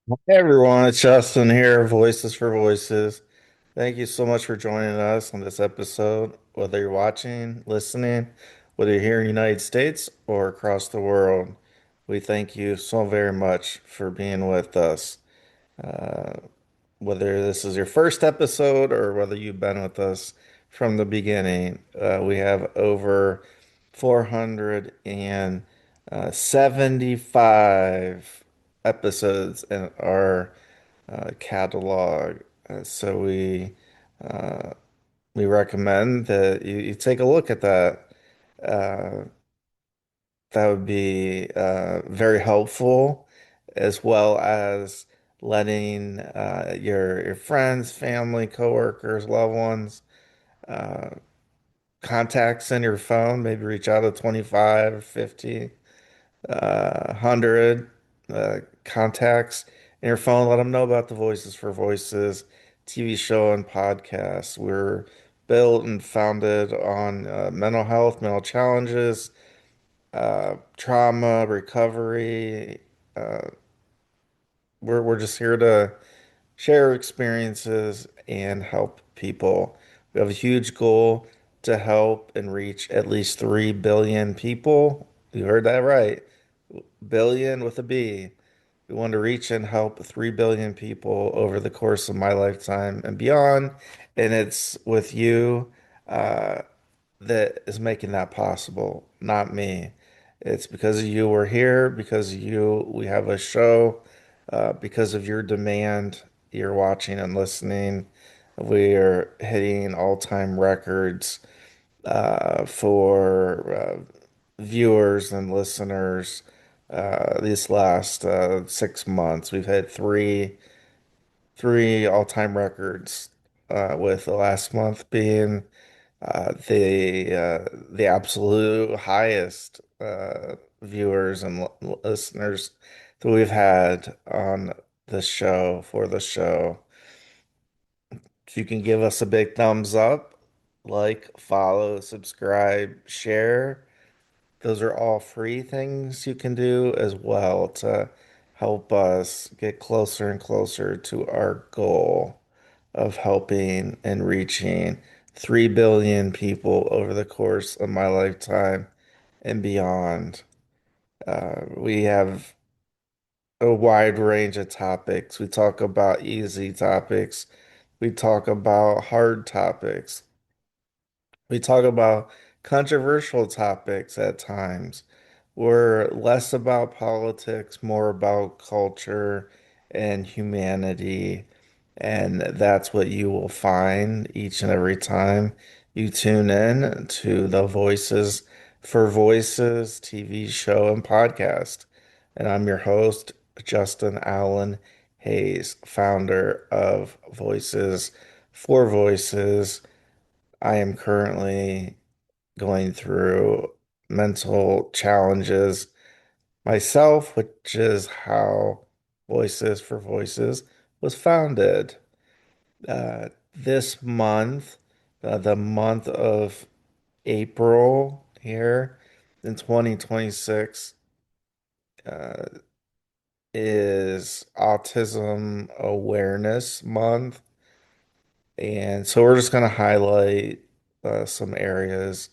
Hey everyone, it's Justin here, Voices for Voices. Thank you so much for joining us on this episode. Whether you're watching, listening, whether you're here in the United States or across the world, we thank you so very much for being with us. Uh, whether this is your first episode or whether you've been with us from the beginning, we have over 475 episodes in our catalog. Uh, we recommend that you take a look at that. Uh, that would be very helpful, as well as letting your friends, family, coworkers, loved ones, uh, contacts in your phone, maybe reach out to 25, 50, 100 contacts in your phone. Let them know about the Voices for Voices TV show and podcast. We're built and founded on mental health, mental challenges, trauma, recovery. Uh, we're just here to share experiences and help people. We have a huge goal to help and reach at least 3 billion people. You heard that right. Billion with a B. We want to reach and help 3 billion people over the course of my lifetime and beyond. And it's with you uh, that is making that possible, not me. It's because of you we're here, because of you we have a show, because of your demand, you're watching and listening. We are hitting all-time records for viewers and listeners these last 6 months. We've had three all-time records, with the last month being the absolute highest viewers and listeners that we've had on the show for the show. If you can give us a big thumbs up, like, follow, subscribe, share. Those are all free things you can do as well to help us get closer and closer to our goal of helping and reaching 3 billion people over the course of my lifetime and beyond. We have a wide range of topics. We talk about easy topics. We talk about hard topics. We talk about controversial topics at times. We're less about politics, more about culture and humanity. And that's what you will find each and every time you tune in to the Voices for Voices TV show and podcast. And I'm your host, Justin Allen Hayes, founder of Voices for Voices. I am currently going through mental challenges myself, which is how Voices for Voices was founded. This month, the month of April here in 2026, uh, is Autism Awareness Month. And so we're just going to highlight some areas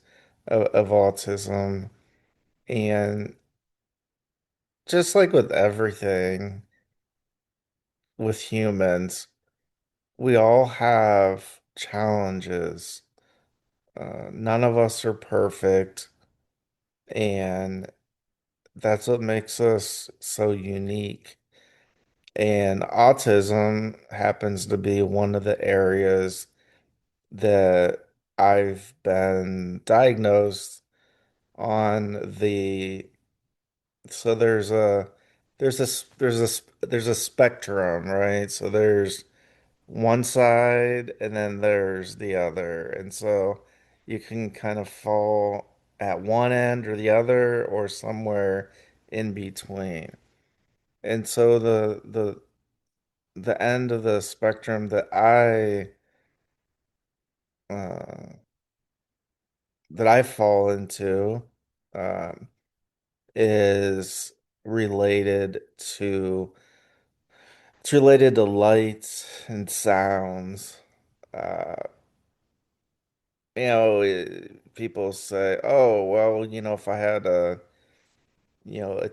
of autism. And just like with everything with humans, we all have challenges. None of us are perfect, and that's what makes us so unique. And autism happens to be one of the areas that I've been diagnosed on the so there's a spectrum, right? So there's one side and then there's the other. And so you can kind of fall at one end or the other or somewhere in between. And so the end of the spectrum uh that I fall into um is related to It's related to lights and sounds. Uh, people say, "Oh, well, if I had a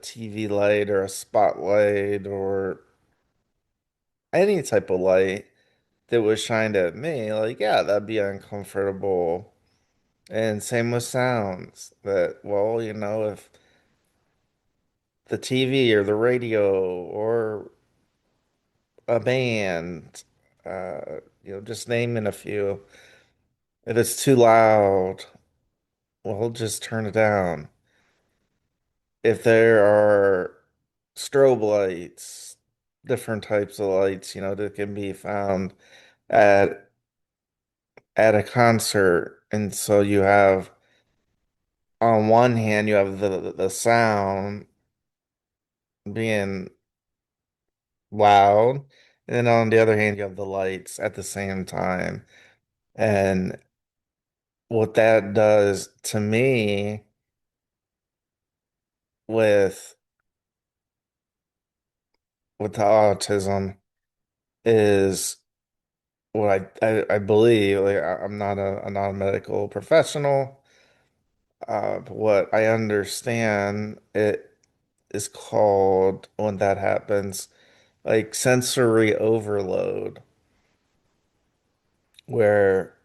TV light or a spotlight or any type of light that was shined at me, like, yeah, that'd be uncomfortable." And same with sounds that, well, if the TV or the radio or a band, just naming a few, if it's too loud, well, just turn it down. If there are strobe lights, different types of lights, that can be found at at a concert, and so you have on one hand you have the sound being loud, and then on the other hand you have the lights at the same time. And what that does to me with with the autism is what I believe, like I'm not a medical professional, but what I understand it is called when that happens, like sensory overload, where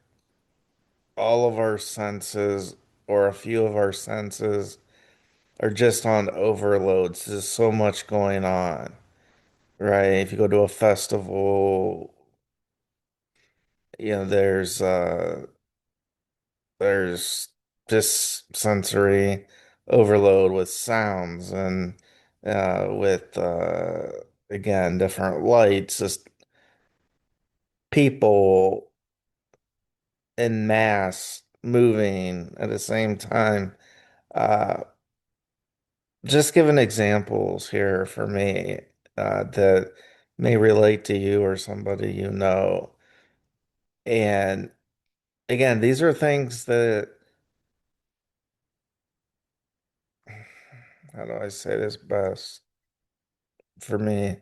all of our senses or a few of our senses are just on overloads. There's so much going on, right? If you go to a festival, there's there's just sensory overload with sounds and with again different lights, just people in mass moving at the same time. Uh, just giving examples here for me that may relate to you or somebody you know. And again, these are things that, how do I say this best for me?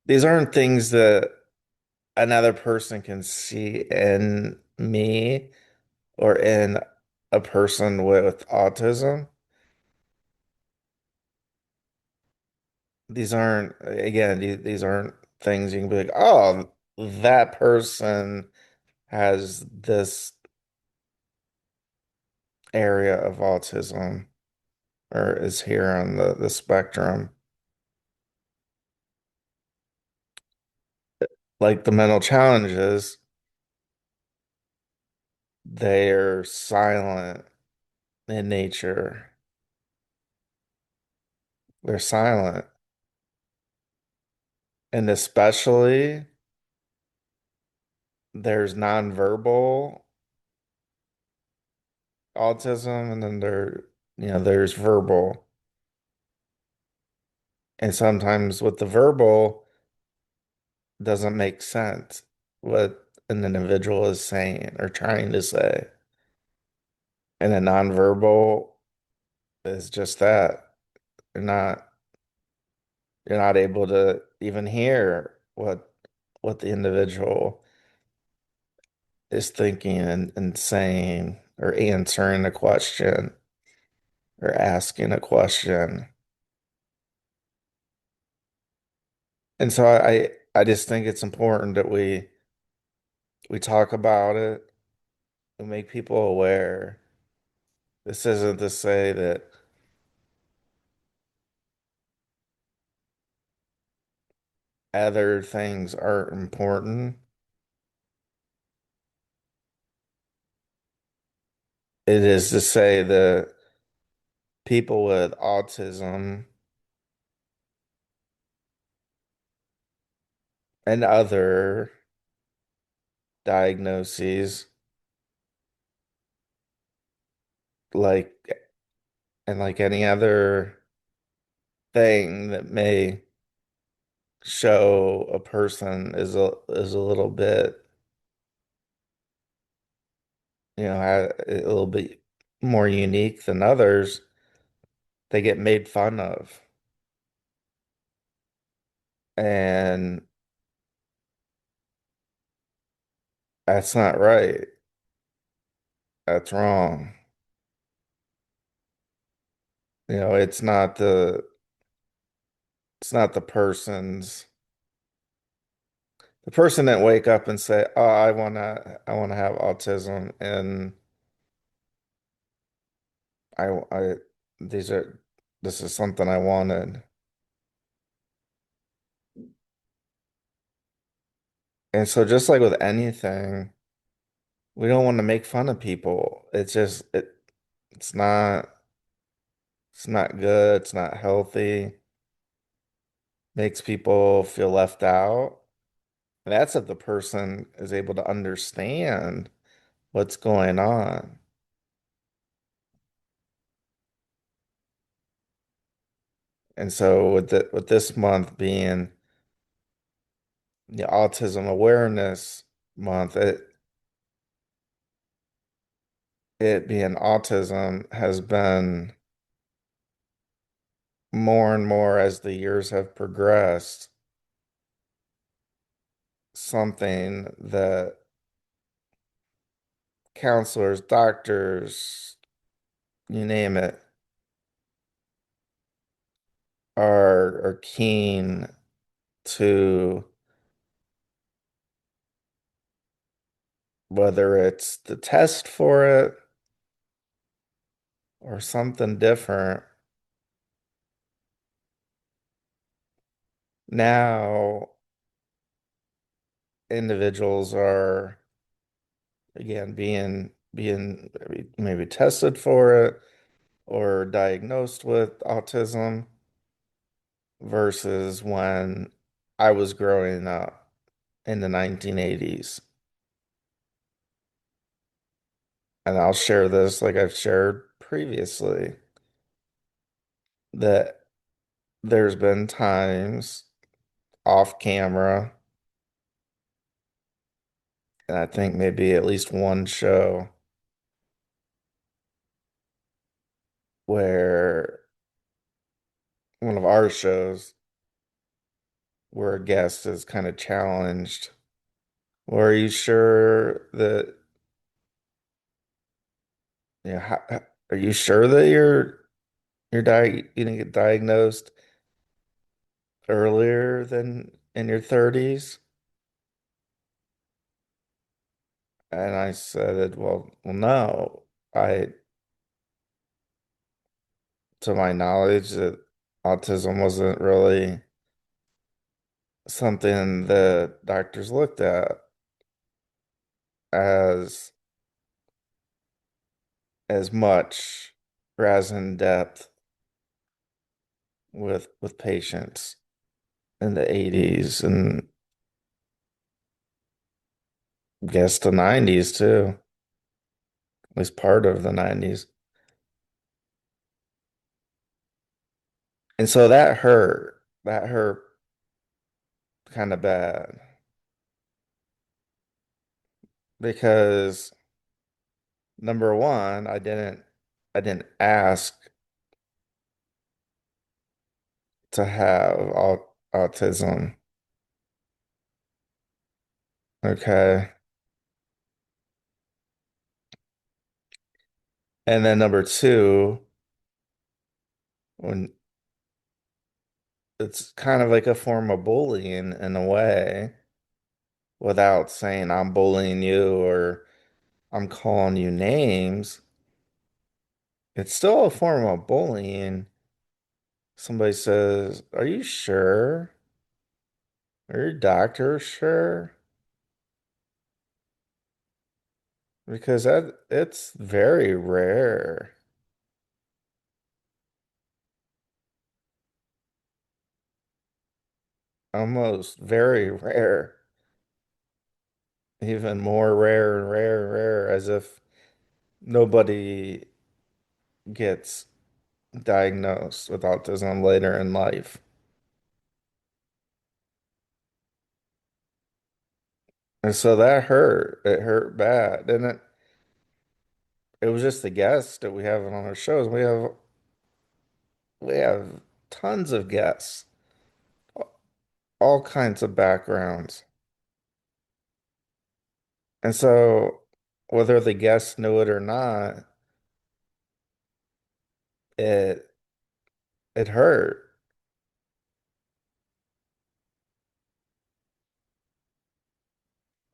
These aren't things that another person can see in me or in a person with autism. These aren't, again, these aren't things you can be like, oh, that person has this area of autism or is here on the spectrum. Like the mental challenges, they're silent in nature. They're silent. And especially there's nonverbal autism, and then there's verbal. And sometimes with the verbal doesn't make sense what an individual is saying or trying to say. And a nonverbal is just that. You're not you're not able to even hear what the individual is thinking and saying or answering a question or asking a question. And so I just think it's important that we talk about it, we make people aware. This isn't to say that other things aren't important. It is to say that people with autism and other diagnoses, like and like any other thing that may show a person is a little bit, a little bit more unique than others, they get made fun of. And that's not right. That's wrong. It's not the person didn't wake up and say, "Oh, I wanna have autism and I these are this is something I wanted." And so just like with anything, we don't want to make fun of people. It's not it's not good, it's not healthy, makes people feel left out. And that's if the person is able to understand what's going on. And so with this month being the Autism Awareness Month, it being autism has been more and more as the years have progressed, something that counselors, doctors, you name it, are keen to, whether it's the test for it or something different. Now, individuals are again being maybe tested for it or diagnosed with autism versus when I was growing up in the 1980s. And I'll share this like I've shared previously that there's been times off camera, and I think maybe at least one show where one of our shows where a guest is kind of challenged. Well, are you sure that, are you sure that you didn't get diagnosed earlier than in your 30s? And I said, well, no. I, to my knowledge, that autism wasn't really something that doctors looked at as as much or as in depth with patients in the 80s and I guess the 90s too, at least part of the 90s. And so that hurt. That hurt kind of bad because number one, I didn't ask to have autism. Okay. And then number two, when it's kind of like a form of bullying in a way, without saying I'm bullying you or I'm calling you names, it's still a form of bullying. Somebody says, "Are you sure? Are your doctor sure?" Because it's very rare, almost very rare, even more rare and rare and rare, as if nobody gets diagnosed with autism later in life. And so that hurt. It hurt bad. And it was just the guests that we have on our shows. We have tons of guests all kinds of backgrounds. And so whether the guests knew it or not, it it hurt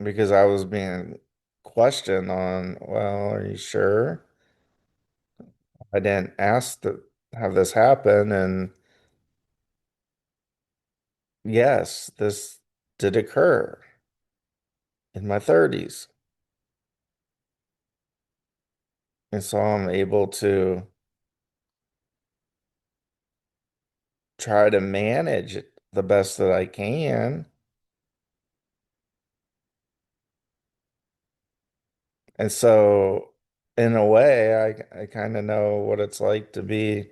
because I was being questioned on, well, are you sure? I didn't ask to have this happen, and yes, this did occur in my 30s. And so I'm able to try to manage it the best that I can. And so in a way, I kind of know what it's like to be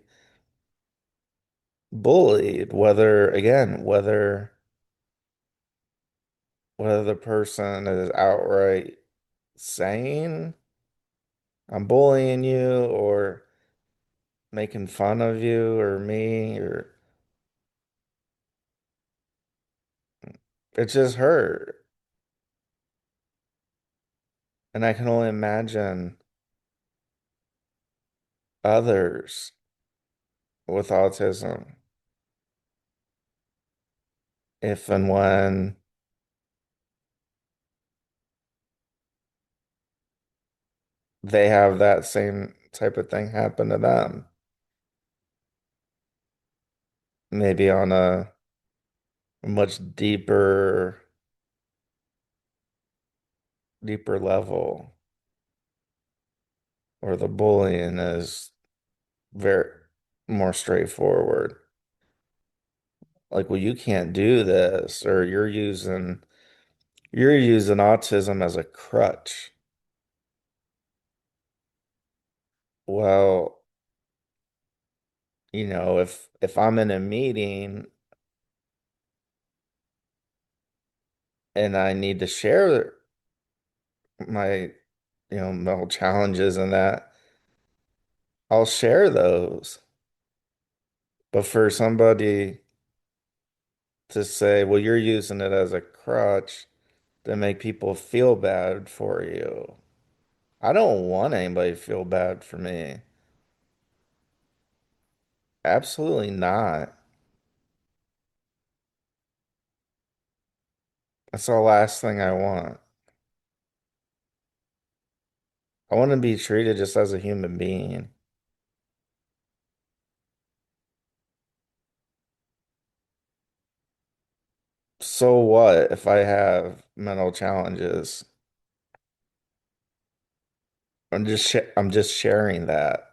bullied, whether the person is outright saying I'm bullying you or making fun of you or me, or it just hurt. And I can only imagine others with autism if and when they have that same type of thing happen to them. Maybe on a much deeper level, or the bullying is very more straightforward. Like, well, you can't do this, or you're using autism as a crutch. Well, if I'm in a meeting and I need to share my, mental challenges and that, I'll share those. But for somebody to say, well, you're using it as a crutch to make people feel bad for you. I don't want anybody to feel bad for me. Absolutely not. That's the last thing I want. I want to be treated just as a human being. So what if I have mental challenges? I'm just sharing that.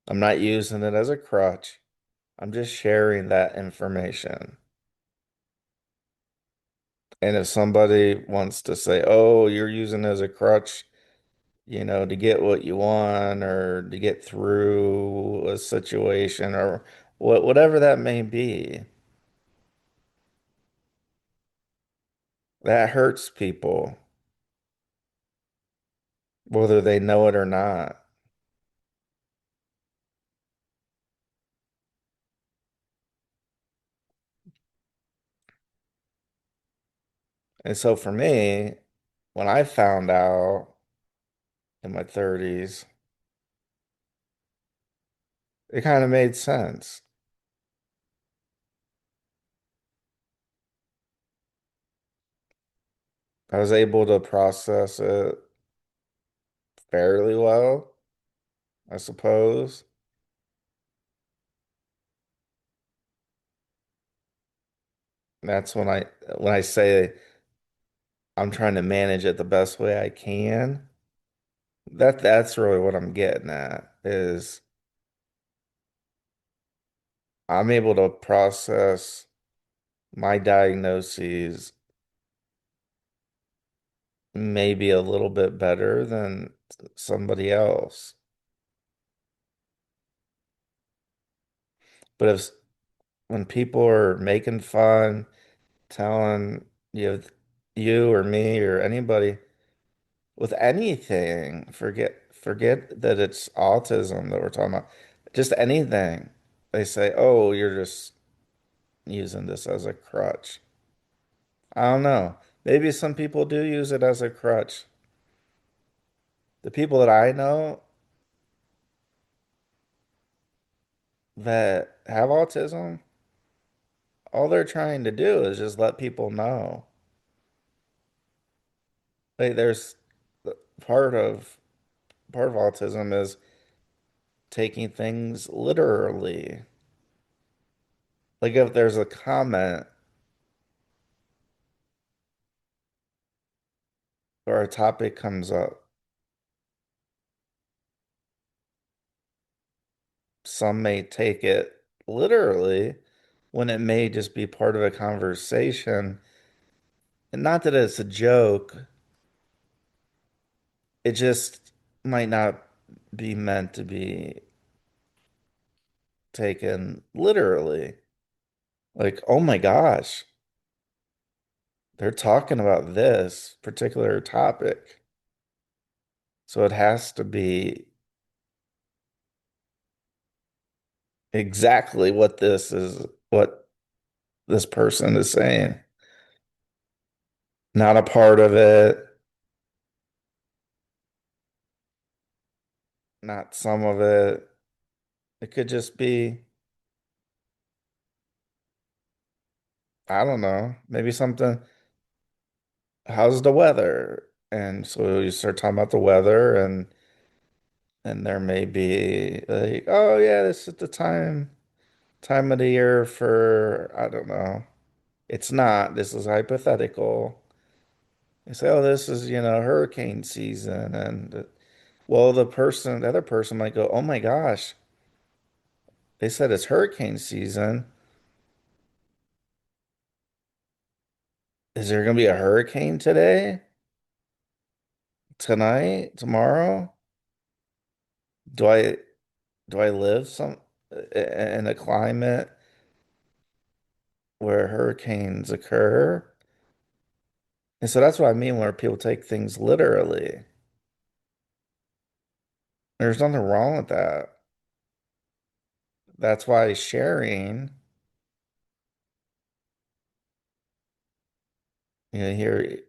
I'm not using it as a crutch. I'm just sharing that information. And if somebody wants to say, "Oh, you're using it as a crutch," to get what you want or to get through a situation or whatever that may be, that hurts people, whether they know it or not. And so for me, when I found out in my 30s, it kind of made sense. I was able to process it fairly well, I suppose. That's when I say I'm trying to manage it the best way I can. That's really what I'm getting at is I'm able to process my diagnoses maybe a little bit better than somebody else. But when people are making fun, telling you or me or anybody with anything, forget that it's autism that we're talking about, just anything. They say, "Oh, you're just using this as a crutch. I don't know. Maybe some people do use it as a crutch. The people that I know that have autism, all they're trying to do is just let people know. Like there's part of part of autism is taking things literally. Like if there's a comment or a topic comes up, some may take it literally when it may just be part of a conversation. And not that it's a joke, it just might not be meant to be taken literally. Like, oh my gosh, they're talking about this particular topic. So it has to be exactly what this person is saying. Not a part of it, not some of it. It could just be, I don't know, maybe something, how's the weather? And so you start talking about the weather and there may be like, oh yeah, this is the time of the year for, I don't know. It's not. This is hypothetical. They say, oh, this is, hurricane season. And well, the other person might go, oh my gosh, they said it's hurricane season. Is there going to be a hurricane today? Tonight? Tomorrow? Do I do I live in a climate where hurricanes occur? And so that's what I mean where people take things literally. There's nothing wrong with that. That's why sharing, here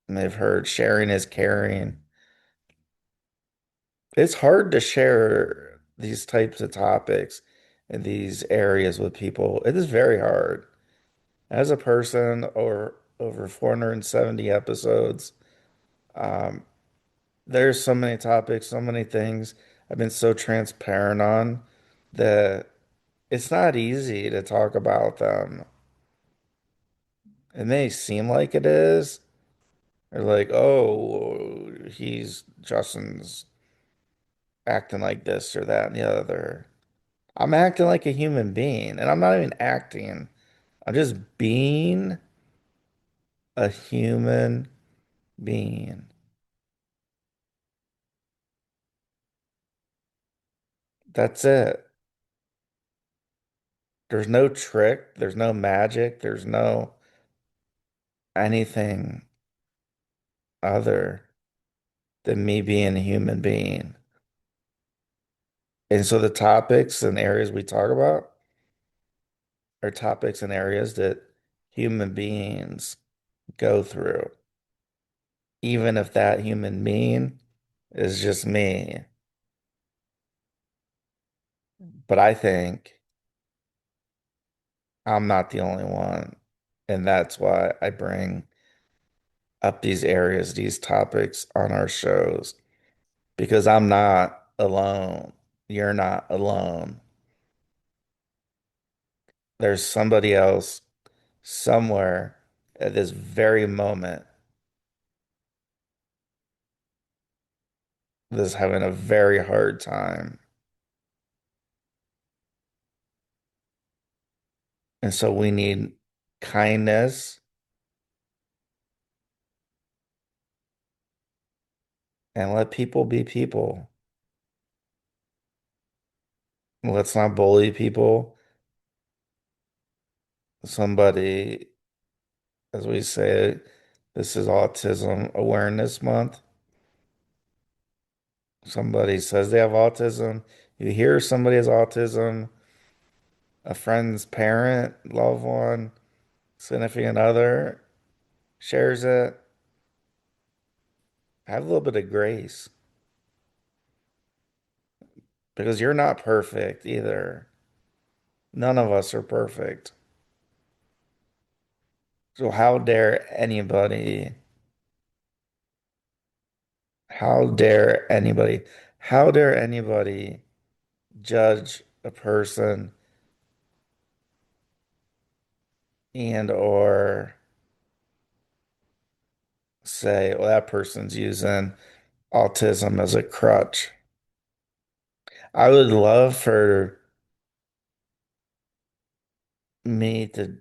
they've heard sharing is caring. It's hard to share these types of topics in these areas with people. It is very hard. As a person or over 470 episodes, um, there's so many topics, so many things I've been so transparent on that it's not easy to talk about them. It may seem like it is. Or like, oh, Justin's acting like this or that and the other. I'm acting like a human being, and I'm not even acting. I'm just being a human being. That's it. There's no trick, there's no magic, there's no anything other than me being a human being. And so the topics and areas we talk about are topics and areas that human beings go through, even if that human being is just me. But I think I'm not the only one. And that's why I bring up these areas, these topics on our shows, because I'm not alone. You're not alone. There's somebody else somewhere at this very moment that's having a very hard time. And so we need kindness and let people be people. Let's not bully people. Somebody, as we say, this is Autism Awareness Month. Somebody says they have autism. You hear somebody has autism. a friend's parent, loved one, significant other shares it, have a little bit of grace because you're not perfect either. None of us are perfect. So how dare anybody, how dare anybody judge a person and or say, well, that person's using autism as a crutch. I would love for me to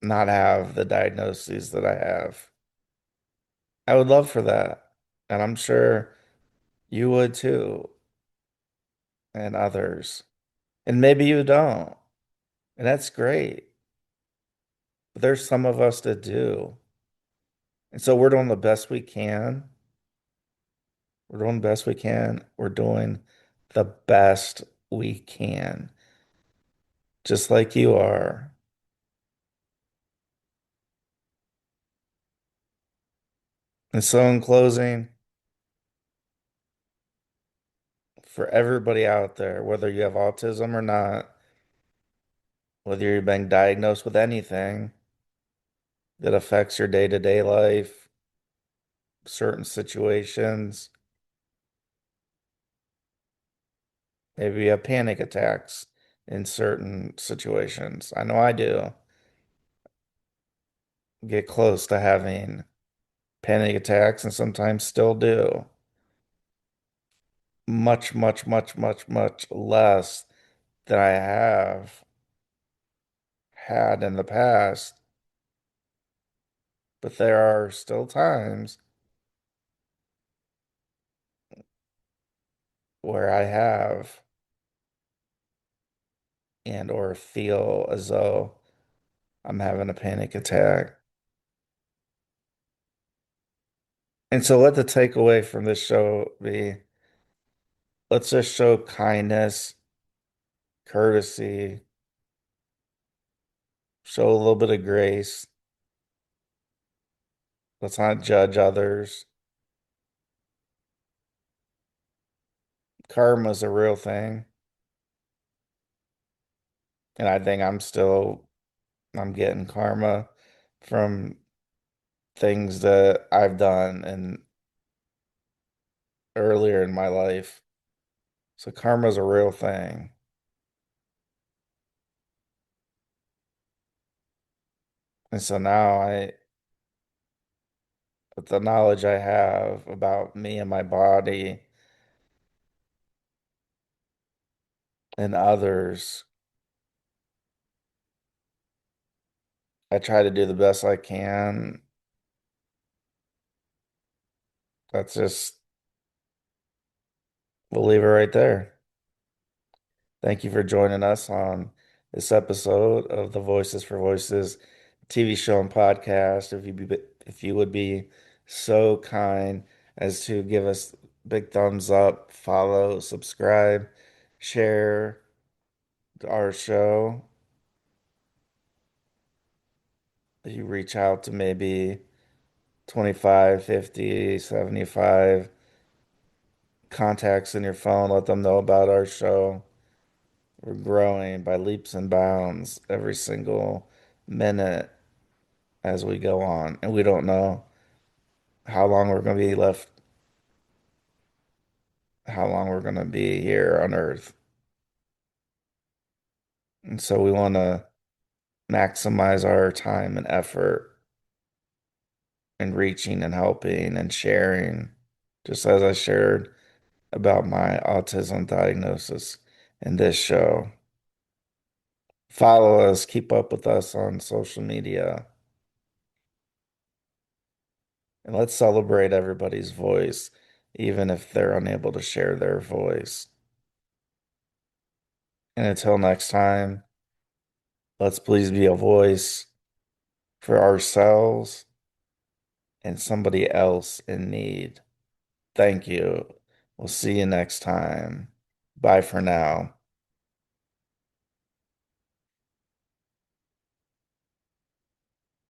not have the diagnoses that I have. I would love for that. And I'm sure you would too, and others. And maybe you don't. And that's great. But there's some of us that do. And so we're doing the best we can. We're doing the best we can. We're doing the best we can, just like you are. And so, in closing, for everybody out there, whether you have autism or not, whether you're being diagnosed with anything that affects your day-to-day life, certain situations, maybe you have panic attacks in certain situations. I know I do. Get close to having panic attacks and sometimes still do. Much, much, much, much, much less than I have had in the past. But there are still times where I have and or feel as though I'm having a panic attack. And so let the takeaway from this show be, let's just show kindness, courtesy, show a little bit of grace. Let's not judge others. Karma's a real thing. And I think I'm getting karma from things that I've done and earlier in my life. So karma's a real thing. And so now with the knowledge I have about me and my body and others, I try to do the best I can. That's just, we'll leave it right there. Thank you for joining us on this episode of the Voices for Voices TV show and podcast. If you would be so kind as to give us big thumbs up, follow, subscribe, share our show. You reach out to maybe 25, 50, 75 contacts in your phone, let them know about our show. We're growing by leaps and bounds every single minute as we go on. And we don't know how long we're going to be left, how long we're going to be here on Earth. And so we want to maximize our time and effort in reaching and helping and sharing, just as I shared about my autism diagnosis in this show. Follow us, keep up with us on social media, and let's celebrate everybody's voice, even if they're unable to share their voice. And until next time, let's please be a voice for ourselves and somebody else in need. Thank you. We'll see you next time. Bye for now.